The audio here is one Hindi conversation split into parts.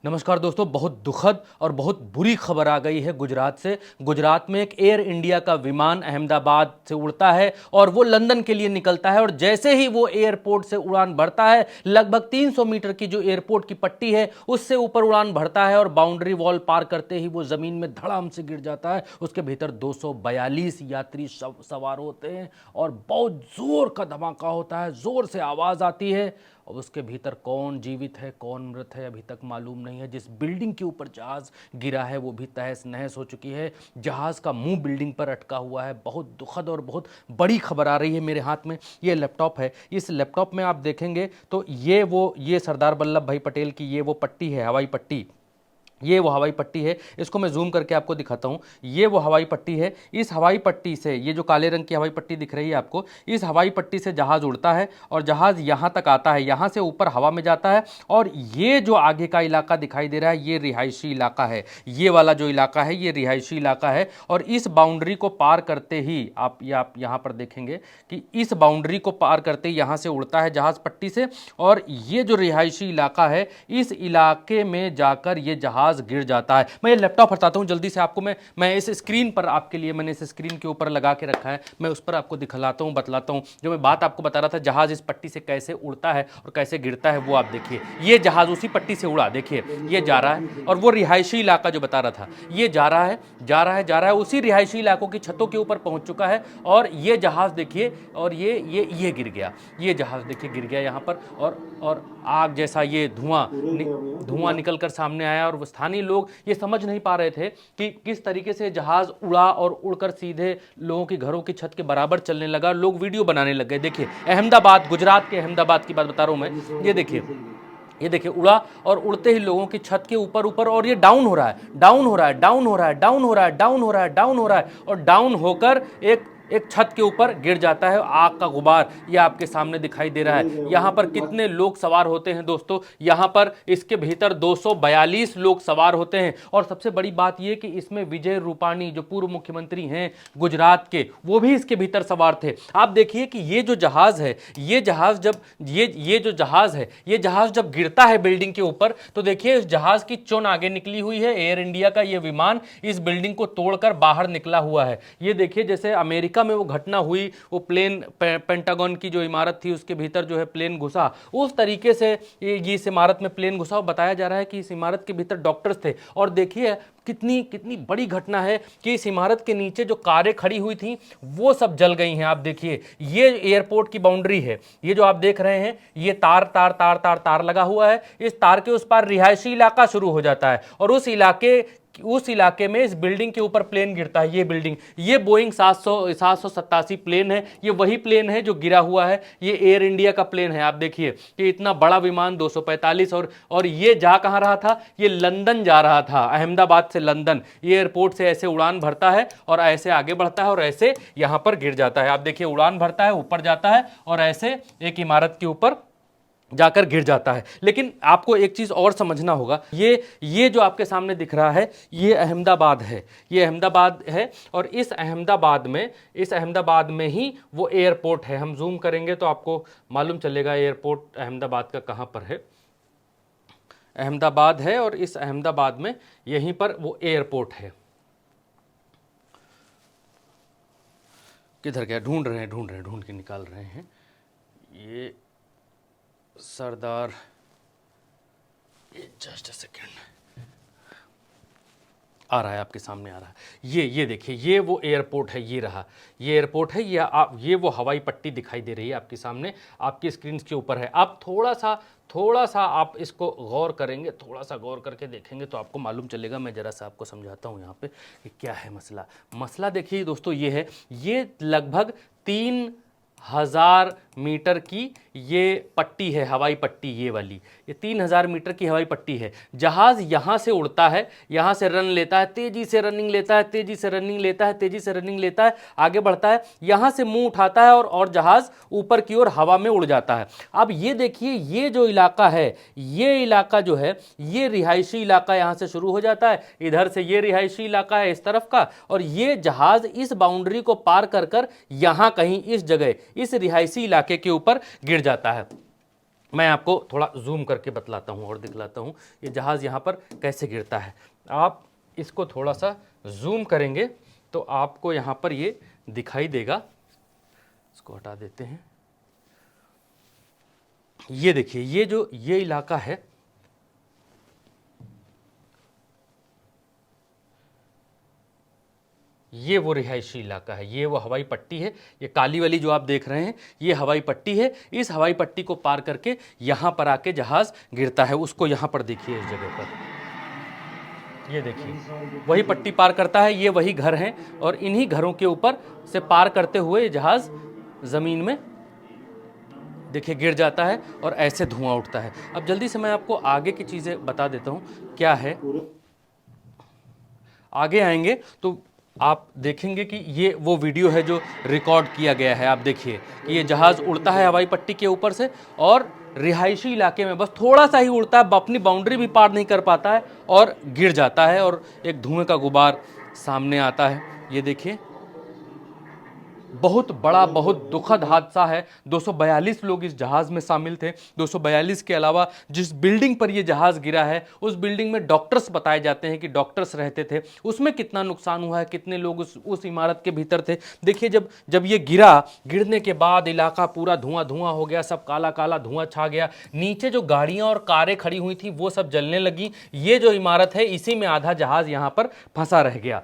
नमस्कार दोस्तों, बहुत दुखद और बहुत बुरी खबर आ गई है गुजरात से। गुजरात में एक एयर इंडिया का विमान अहमदाबाद से उड़ता है और वो लंदन के लिए निकलता है और जैसे ही वो एयरपोर्ट से उड़ान भरता है, लगभग 300 मीटर की जो एयरपोर्ट की पट्टी है उससे ऊपर उड़ान भरता है और बाउंड्री वॉल पार करते ही वो जमीन में धड़ाम से गिर जाता है। उसके भीतर 242 यात्री सवार होते हैं और बहुत जोर का धमाका होता है, जोर से आवाज आती है और उसके भीतर कौन जीवित है कौन मृत है अभी तक मालूम नहीं है। जिस बिल्डिंग के ऊपर जहाज गिरा है वो भी तहस नहस हो चुकी है। जहाज का मुंह बिल्डिंग पर अटका हुआ है। बहुत दुखद और बहुत बड़ी खबर आ रही है। मेरे हाथ में ये लैपटॉप है, इस लैपटॉप में आप देखेंगे तो ये सरदार वल्लभ भाई पटेल की ये वो पट्टी है, हवाई पट्टी। ये वो हवाई पट्टी है, इसको मैं जूम करके आपको दिखाता हूँ। ये वो हवाई पट्टी है। इस हवाई पट्टी से, ये जो काले रंग की हवाई पट्टी दिख रही है आपको, इस हवाई पट्टी से जहाज़ उड़ता है और जहाज़ यहाँ तक आता है, यहाँ से ऊपर हवा में जाता है। और ये जो आगे का इलाका दिखाई दे रहा है ये रिहायशी इलाका है। ये वाला जो इलाका है ये रिहायशी इलाका है। और इस बाउंड्री को पार करते ही आप यहाँ पर देखेंगे कि इस बाउंड्री को पार करते ही यहाँ से उड़ता है जहाज़ पट्टी से। और ये जो रिहायशी इलाका है, इस इलाके में जाकर ये जहाज गिर जाता है। मैं ये लैपटॉप हटाता हूं जल्दी से, आपको मैं इस स्क्रीन पर आपके लिए मैंने इस स्क्रीन के ऊपर लगा के रखा है, मैं उस पर आपको दिखलाता हूं, बतलाता हूं। जो मैं बात आपको बता रहा था, जहाज इस पट्टी से कैसे उड़ता है और कैसे गिरता है वो आप देखिए। ये जहाज उसी पट्टी से उड़ा, देखिए ये जा रहा है और वो रिहायशी इलाका जो बता रहा था ये जा रहा है, जा रहा है, जा रहा है, उसी रिहायशी इलाकों की छतों के ऊपर पहुंच चुका है। और ये जहाज देखिए, और ये गिर गया, ये जहाज देखिए गिर गया यहाँ पर। और आग जैसा ये धुआं निकलकर सामने आया और स्थानीय लोग ये समझ नहीं पा रहे थे कि किस तरीके से जहाज उड़ा और उड़कर सीधे लोगों के घरों की छत के बराबर चलने लगा। लोग वीडियो बनाने लग गए। देखिए अहमदाबाद, गुजरात के अहमदाबाद की बात बता रहा हूं मैं। ये देखिए उड़ा और उड़ते ही लोगों की छत के ऊपर और ये डाउन हो रहा है, डाउन हो रहा है, डाउन हो रहा है, डाउन हो रहा है, डाउन हो रहा है, डाउन हो रहा है और डाउन होकर एक छत के ऊपर गिर जाता है। आग का गुबार ये आपके सामने दिखाई दे रहा है। यहाँ पर कितने लोग सवार होते हैं दोस्तों, यहाँ पर इसके भीतर 242 लोग सवार होते हैं। और सबसे बड़ी बात ये कि इसमें विजय रूपाणी जो पूर्व मुख्यमंत्री हैं गुजरात के, वो भी इसके भीतर सवार थे। आप देखिए कि ये जो जहाज है, ये जहाज जब गिरता है बिल्डिंग के ऊपर तो देखिए इस जहाज की चुन आगे निकली हुई है। एयर इंडिया का ये विमान इस बिल्डिंग को तोड़कर बाहर निकला हुआ है। ये देखिए जैसे अमेरिका में वो घटना हुई, वो प्लेन पेंटागन की जो इमारत थी उसके भीतर जो है प्लेन घुसा, उस तरीके से ये इस इमारत में प्लेन घुसा। बताया जा रहा है कि इस इमारत के भीतर डॉक्टर्स थे। और देखिए कितनी बड़ी घटना है कि इस इमारत के नीचे जो कारें खड़ी हुई थी वो सब जल गई हैं। आप देखिए ये एयरपोर्ट की बाउंड्री है, ये जो आप देख रहे हैं ये तार तार तार तार तार लगा हुआ है। इस तार के उस पार रिहायशी इलाका शुरू हो जाता है और उस इलाके में इस बिल्डिंग के ऊपर प्लेन गिरता है। ये बिल्डिंग, ये बोइंग 787 प्लेन है, ये वही प्लेन है जो गिरा हुआ है। ये एयर इंडिया का प्लेन है। आप देखिए कि इतना बड़ा विमान 245 और ये जा कहां रहा था, ये लंदन जा रहा था। अहमदाबाद से लंदन ये एयरपोर्ट से ऐसे उड़ान भरता है और ऐसे आगे बढ़ता है और ऐसे यहां पर गिर जाता है। आप देखिए उड़ान भरता है, ऊपर जाता है और ऐसे एक इमारत के ऊपर जाकर गिर जाता है। लेकिन आपको एक चीज और समझना होगा, ये जो आपके सामने दिख रहा है ये अहमदाबाद है, ये अहमदाबाद है। और इस अहमदाबाद में ही वो एयरपोर्ट है। हम जूम करेंगे तो आपको मालूम चलेगा एयरपोर्ट अहमदाबाद का कहां पर है। अहमदाबाद है और इस अहमदाबाद में यहीं पर वो एयरपोर्ट है। किधर गया, ढूंढ के निकाल रहे हैं। ये सरदार, जस्ट अ सेकेंड, आ रहा है आपके सामने, आ रहा है। ये देखिए ये वो एयरपोर्ट है, ये रहा ये एयरपोर्ट है। ये वो हवाई पट्टी दिखाई दे रही है आपके सामने, आपकी स्क्रीन के ऊपर है। आप थोड़ा सा आप इसको गौर करेंगे, थोड़ा सा गौर करके देखेंगे तो आपको मालूम चलेगा। मैं जरा सा आपको समझाता हूँ यहाँ पे कि क्या है मसला देखिए दोस्तों, ये है, ये लगभग 3000 मीटर की ये पट्टी है, हवाई पट्टी ये वाली, ये 3000 मीटर की हवाई पट्टी है। जहाज यहाँ से उड़ता है, यहाँ से रन लेता है, तेजी से रनिंग लेता है, तेजी से रनिंग लेता है, तेजी से रनिंग लेता है, आगे बढ़ता है, यहाँ से मुंह उठाता है और जहाज ऊपर की ओर हवा में उड़ जाता है। अब ये देखिए ये जो इलाका है, ये इलाका जो है ये रिहायशी इलाका यहाँ से शुरू हो जाता है, इधर से ये रिहायशी इलाका है इस तरफ का, और ये जहाज इस बाउंड्री को पार कर यहाँ कहीं इस जगह इस रिहायशी इलाके के ऊपर गिर जाता है। मैं आपको थोड़ा जूम करके बतलाता हूँ और दिखलाता हूँ ये जहाज़ यहाँ पर कैसे गिरता है। आप इसको थोड़ा सा जूम करेंगे तो आपको यहाँ पर ये दिखाई देगा। इसको हटा देते हैं। ये देखिए, ये इलाका है, ये वो रिहायशी इलाका है, ये वो हवाई पट्टी है। ये काली वाली जो आप देख रहे हैं ये हवाई पट्टी है। इस हवाई पट्टी को पार करके यहाँ पर आके जहाज़ गिरता है। उसको यहाँ पर देखिए, इस जगह पर ये देखिए वही पट्टी पार करता है। ये वही घर हैं और इन्हीं घरों के ऊपर से पार करते हुए ये जहाज़ ज़मीन में देखिए गिर जाता है और ऐसे धुआं उठता है। अब जल्दी से मैं आपको आगे की चीज़ें बता देता हूँ क्या है। आगे आएंगे तो आप देखेंगे कि ये वो वीडियो है जो रिकॉर्ड किया गया है। आप देखिए कि ये जहाज़ उड़ता है हवाई पट्टी के ऊपर से और रिहायशी इलाके में बस थोड़ा सा ही उड़ता है, अपनी बाउंड्री भी पार नहीं कर पाता है और गिर जाता है और एक धुएं का गुबार सामने आता है। ये देखिए बहुत बड़ा, बहुत दुखद हादसा है। 242 लोग इस जहाज़ में शामिल थे। 242 के अलावा जिस बिल्डिंग पर यह जहाज़ गिरा है उस बिल्डिंग में डॉक्टर्स बताए जाते हैं कि डॉक्टर्स रहते थे। उसमें कितना नुकसान हुआ है, कितने लोग उस इमारत के भीतर थे। देखिए जब ये गिरने के बाद इलाका पूरा धुआं धुआं हो गया, सब काला काला धुआं छा गया। नीचे जो गाड़ियां और कारें खड़ी हुई थी वो सब जलने लगी। ये जो इमारत है इसी में आधा जहाज़ यहाँ पर फंसा रह गया।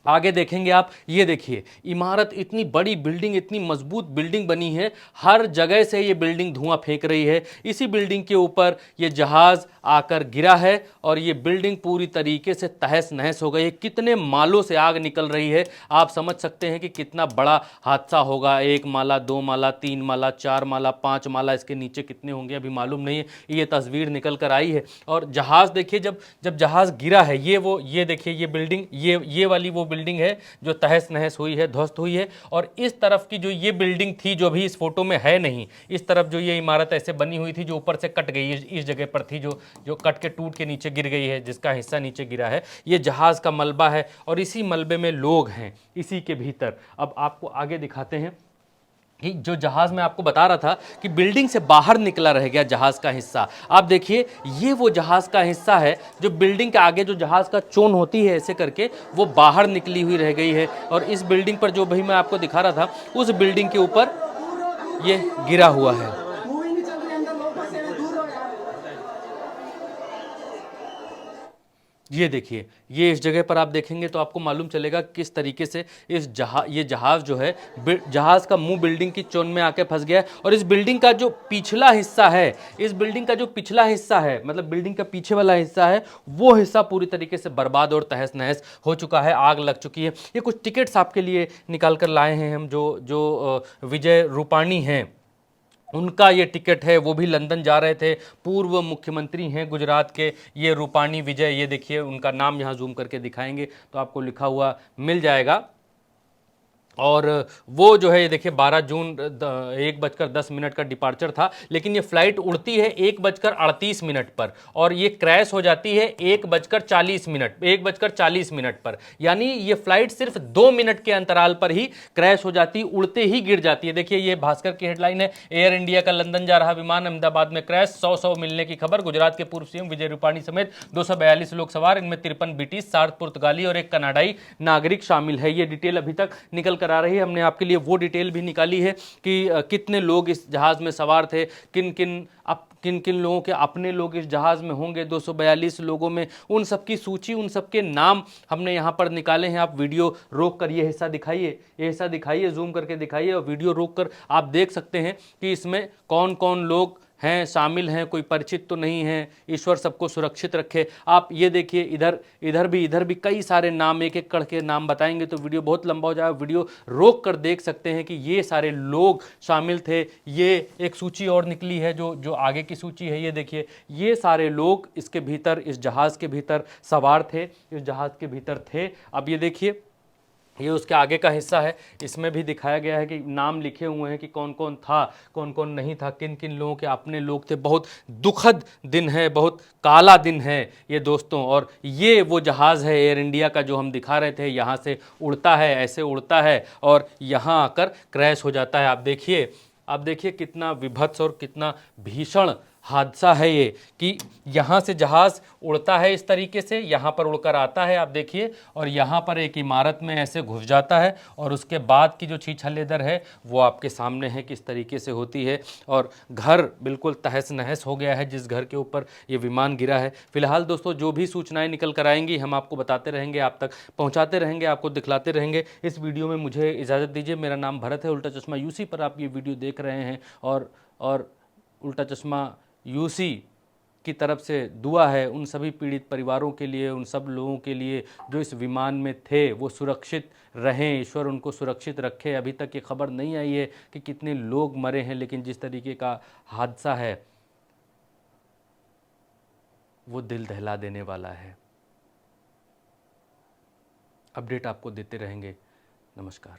आगे देखेंगे आप, ये देखिए इमारत, इतनी बड़ी बिल्डिंग, इतनी मजबूत बिल्डिंग बनी है, हर जगह से ये बिल्डिंग धुआं फेंक रही है। इसी बिल्डिंग के ऊपर ये जहाज़ आकर गिरा है और ये बिल्डिंग पूरी तरीके से तहस नहस हो गई है। कितने मालों से आग निकल रही है, आप समझ सकते हैं कि कितना बड़ा हादसा होगा। 1 माला, 2 माला, 3 माला, 4 माला, 5 माला, इसके नीचे कितने होंगे अभी मालूम नहीं है। ये तस्वीर निकल कर आई है और जहाज़ देखिए, जब जहाज़ गिरा है, ये देखिए ये बिल्डिंग, ये वाली वो बिल्डिंग है जो तहस नहस हुई है, ध्वस्त हुई है। और इस तरफ की जो ये बिल्डिंग थी जो अभी इस फोटो में है नहीं, इस तरफ जो ये इमारत ऐसे बनी हुई थी जो ऊपर से कट गई, इस जगह पर थी जो कट के टूट के नीचे गिर गई है, जिसका हिस्सा नीचे गिरा है, ये जहाज़ का मलबा है और इसी मलबे में लोग हैं, इसी के भीतर। अब आपको आगे दिखाते हैं कि जो जहाज़ मैं आपको बता रहा था कि बिल्डिंग से बाहर निकला रह गया जहाज़ का हिस्सा। आप देखिए ये वो जहाज़ का हिस्सा है जो बिल्डिंग के आगे जो जहाज़ का चोन होती है ऐसे करके वो बाहर निकली हुई रह गई है। और इस बिल्डिंग पर जो भाई मैं आपको दिखा रहा था उस बिल्डिंग के ऊपर ये गिरा हुआ है। ये देखिए, ये इस जगह पर आप देखेंगे तो आपको मालूम चलेगा किस तरीके से ये जहाज़ जो है, जहाज़ का मुंह बिल्डिंग की चोन में आके फंस गया है। और इस बिल्डिंग का जो पिछला हिस्सा है, इस बिल्डिंग का जो पिछला हिस्सा है, मतलब बिल्डिंग का पीछे वाला हिस्सा है, वो हिस्सा पूरी तरीके से बर्बाद और तहस नहस हो चुका है, आग लग चुकी है। ये कुछ टिकट्स आपके लिए निकाल कर लाए हैं हम, जो विजय रूपाणी हैं उनका ये टिकट है, वो भी लंदन जा रहे थे। पूर्व मुख्यमंत्री हैं गुजरात के ये रूपाणी विजय। ये देखिए उनका नाम यहाँ जूम करके दिखाएंगे तो आपको लिखा हुआ मिल जाएगा। और वो जो है ये देखिए 12 जून 1:10 का डिपार्चर था, लेकिन ये फ्लाइट उड़ती है 1:38 पर और ये क्रैश हो जाती है 1:40 मिनट पर। यानी ये फ्लाइट सिर्फ 2 मिनट के अंतराल पर ही क्रैश हो जाती, उड़ते ही गिर जाती है। देखिए ये भास्कर की हेडलाइन है, एयर इंडिया का लंदन जा रहा विमान अहमदाबाद में क्रैश, 100 मिलने की खबर। गुजरात के पूर्व सीएम विजय रूपाणी समेत 242 लोग सवार, इनमें 53 ब्रिटिश, 7 पुर्तगाली और 1 कनाडाई नागरिक शामिल है। ये डिटेल अभी तक निकल करा रही है। हमने आपके लिए वो डिटेल भी निकाली है कि कितने लोग इस जहाज में सवार थे, किन किन लोगों के अपने लोग इस जहाज में होंगे। 242 लोगों में उन सबकी सूची, उन सबके नाम हमने यहाँ पर निकाले हैं। आप वीडियो रोक कर ये हिस्सा दिखाइए, जूम करके दिखाइए और वीडियो रोक कर आप देख सकते हैं कि इसमें कौन कौन लोग हैं, शामिल हैं, कोई परिचित तो नहीं है। ईश्वर सबको सुरक्षित रखे। आप ये देखिए इधर भी कई सारे नाम, एक एक करके नाम बताएंगे तो वीडियो बहुत लंबा हो जाएगा। वीडियो रोक कर देख सकते हैं कि ये सारे लोग शामिल थे। ये एक सूची और निकली है जो आगे की सूची है। ये देखिए ये सारे लोग इसके भीतर, इस जहाज़ के भीतर सवार थे, इस जहाज़ के भीतर थे। अब ये देखिए ये उसके आगे का हिस्सा है, इसमें भी दिखाया गया है कि नाम लिखे हुए हैं कि कौन कौन था, कौन कौन नहीं था, किन किन लोगों के अपने लोग थे। बहुत दुखद दिन है, बहुत काला दिन है ये दोस्तों। और ये वो जहाज़ है एयर इंडिया का जो हम दिखा रहे थे, यहाँ से उड़ता है, ऐसे उड़ता है और यहाँ आकर क्रैश हो जाता है। आप देखिए आप देखिए कितना विभत्स और कितना भीषण हादसा है ये, कि यहाँ से जहाज़ उड़ता है इस तरीके से, यहाँ पर उड़कर आता है आप देखिए, और यहाँ पर एक इमारत में ऐसे घुस जाता है, और उसके बाद की जो छीछल्लेदर है वो आपके सामने है किस तरीके से होती है। और घर बिल्कुल तहस नहस हो गया है जिस घर के ऊपर ये विमान गिरा है। फिलहाल दोस्तों जो भी सूचनाएं निकल कर आएंगी हम आपको बताते रहेंगे, आप तक पहुंचाते रहेंगे, आपको दिखलाते रहेंगे। इस वीडियो में मुझे इजाज़त दीजिए। मेरा नाम भरत है, उल्टा चश्मा यूसी पर आप ये वीडियो देख रहे हैं, और उल्टा चश्मा यूसी की तरफ से दुआ है उन सभी पीड़ित परिवारों के लिए, उन सब लोगों के लिए जो इस विमान में थे, वो सुरक्षित रहें, ईश्वर उनको सुरक्षित रखे। अभी तक ये खबर नहीं आई है कि कितने लोग मरे हैं, लेकिन जिस तरीके का हादसा है वो दिल दहला देने वाला है। अपडेट आपको देते रहेंगे। नमस्कार।